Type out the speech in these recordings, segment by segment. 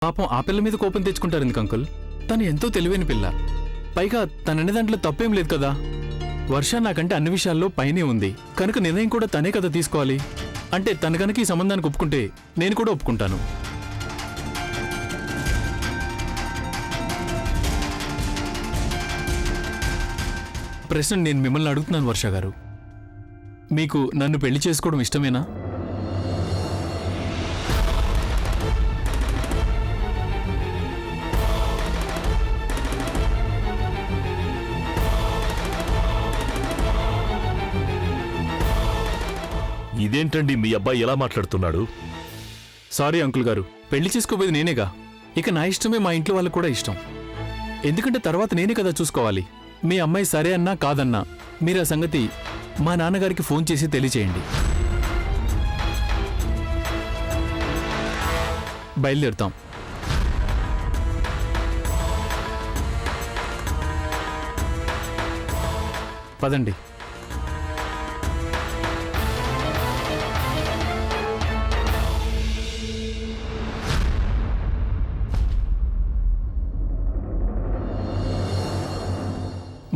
పాపం ఆ పిల్ల మీద కోపం తెచ్చుకుంటారు ఎందుకు అంకుల్? తను ఎంతో తెలివైన పిల్ల. పైగా తననే దాంట్లో తప్పేం లేదు కదా. వర్ష నాకంటే అన్ని విషయాల్లో పైనే ఉంది కనుక నిర్ణయం కూడా తనే కదా తీసుకోవాలి. అంటే తన కనుక ఈ సంబంధానికి ఒప్పుకుంటే నేను కూడా ఒప్పుకుంటాను. ప్రశ్న నేను మిమ్మల్ని అడుగుతున్నాను వర్ష గారు, మీకు నన్ను పెళ్లి చేసుకోవడం ఇష్టమేనా? ఇదేంటండి మీ అబ్బాయి ఎలా మాట్లాడుతున్నాడు? సారీ అంకుల్ గారు, పెళ్లి చేసుకోబోయేది నేనేగా. ఇక నా ఇష్టమే మా ఇంట్లో వాళ్ళకు కూడా ఇష్టం. ఎందుకంటే తర్వాత నేనే కదా చూసుకోవాలి. మీ అమ్మాయి సరే అన్నా కాదన్నా మీరు ఆ సంగతి మా నాన్నగారికి ఫోన్ చేసి తెలియచేయండి. బయలుదేరుతాం. పదండి.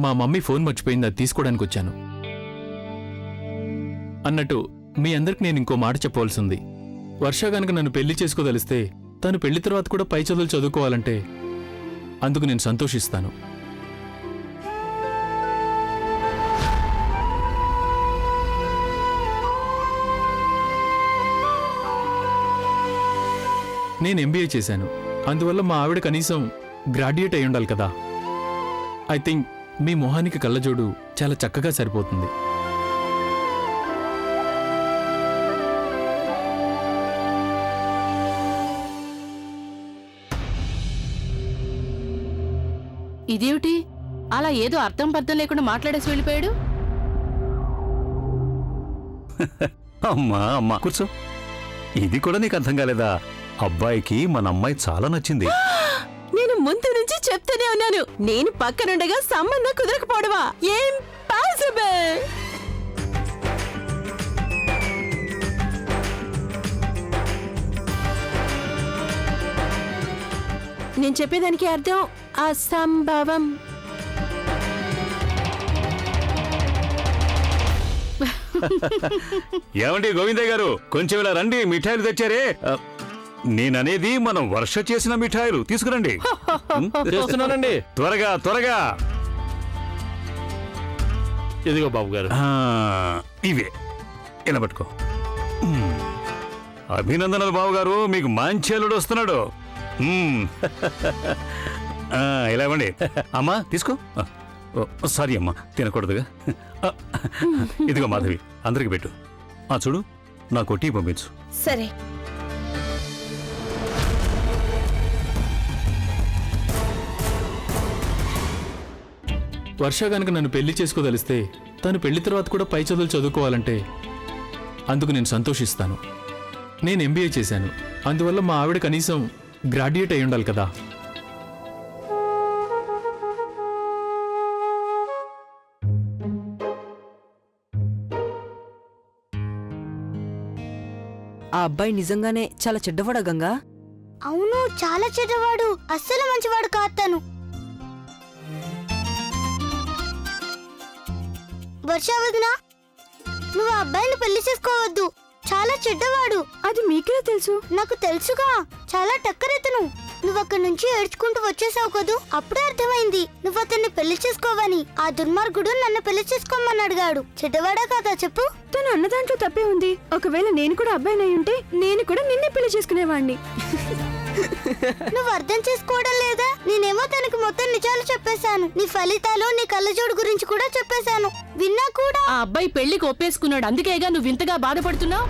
మా మమ్మీ ఫోన్ మర్చిపోయింది, అది తీసుకోవడానికి వచ్చాను. అన్నట్టు మీ అందరికి నేను ఇంకో మాట చెప్పవలసింది. వర్ష గనక నన్ను పెళ్లి చేసుకోదలిస్తే తను పెళ్లి తర్వాత కూడా పై చదువులు చదువుకోవాలంటే అందుకు నేను సంతోషిస్తాను. నేను ఎంబీఏ చేశాను, అందువల్ల మా ఆవిడ కనీసం గ్రాడ్యుయేట్ అయి ఉండాలి కదా. ఐ థింక్ మీ మొహానికి కళ్ళజోడు చాలా చక్కగా సరిపోతుంది. ఇదేమిటి అలా ఏదో అర్థం పర్థం లేకుండా మాట్లాడేసి వెళ్ళిపోయాడు? అమ్మా అమ్మా కూర్చో. ఇది కూడా నీకు అర్థం కాలేదా? అబ్బాయికి మన అమ్మాయి చాలా నచ్చింది. నేను ముందు నుంచి చెప్తూనే ఉన్నాను, నేను పక్కనుండగా సంబంధం కుదరకపోవడమా? ఏం పాసిబుల్? నేను చెప్పేదానికి అర్థం అసంభవం. ఏమండి గోవిందయ్య గారు, కొంచెం ఇలా రండి, మిఠాయిలు తెచ్చారే. నేననేది మనం వర్ష చేసిన మిఠాయిలు తీసుకురండి. చేస్తున్నానండి. త్వరగా త్వరగా. ఇదిగో బాబు గారు. ఇవే ఇలా పట్టుకో. అభినందనలు బాబు గారు, మీకు మంచి అల్లుడు వస్తున్నాడు. ఇలా ఇవ్వండి. అమ్మా తీసుకో. సారీ అమ్మా, తినకూడదుగా. ఇదిగో మాధవి, అందరికి పెట్టు. చూడు, నాకు టీ పంపించు. సరే. వర్ష గనక నన్ను పెళ్లి చేసుకోదలిస్తే తను పెళ్లి తర్వాత కూడా పై చదువులు చదువుకోవాలంటే అందుకు నేను సంతోషిస్తాను. నేను ఎంబీఏ చేశాను, అందువల్ల మా ఆవిడ కనీసం గ్రాడ్యుయేట్ అయి ఉండాలి కదా. ఆ అబ్బాయి నిజంగానే చాలా చెడ్డవాడా గంగా? అవును, చాలా చెడ్డవాడు, అస్సలు మంచివాడు కాదు తను. వర్ష వదినా, నువ్వు ఆ అబ్బాయిని పెళ్లి చేసుకోవద్దు, చాలా చెడ్డవాడు. అది మీకే తెలుసు. నాకు తెలుసుగా, చాలా టక్కరెతను. నువ్వు అక్కడి నుంచి ఏడ్చుకుంటూ వచ్చేసావు కదూ, అప్పుడే అర్థమైంది నువ్వు అతన్ని పెళ్లి చేసుకోవని. ఆ దుర్మార్గుడు నన్ను పెళ్లి చేసుకోమని అడిగాడు. చెడ్డవాడా కాదా చెప్పు? తను అన్న దాంట్లో తప్పే ఉంది. ఒకవేళ నేను కూడా అబ్బాయినై ఉంటే నేను కూడా నిన్నే పెళ్లి చేసుకునేవాణ్ణి. నువ్వు అర్థం చేసుకోవడం లేదా? నేనేమో తనకి మొత్తం నిజాలు చెప్పేశాను. నీ ఫలితాలు, నీ కళ్ళజోడు గురించి కూడా చెప్పేశాను. విన్నా కూడా. ఆ అబ్బాయి పెళ్లికి ఒప్పేసుకున్నాడు, అందుకేగా నువ్వు ఇంతగా బాధపడుతున్నావు.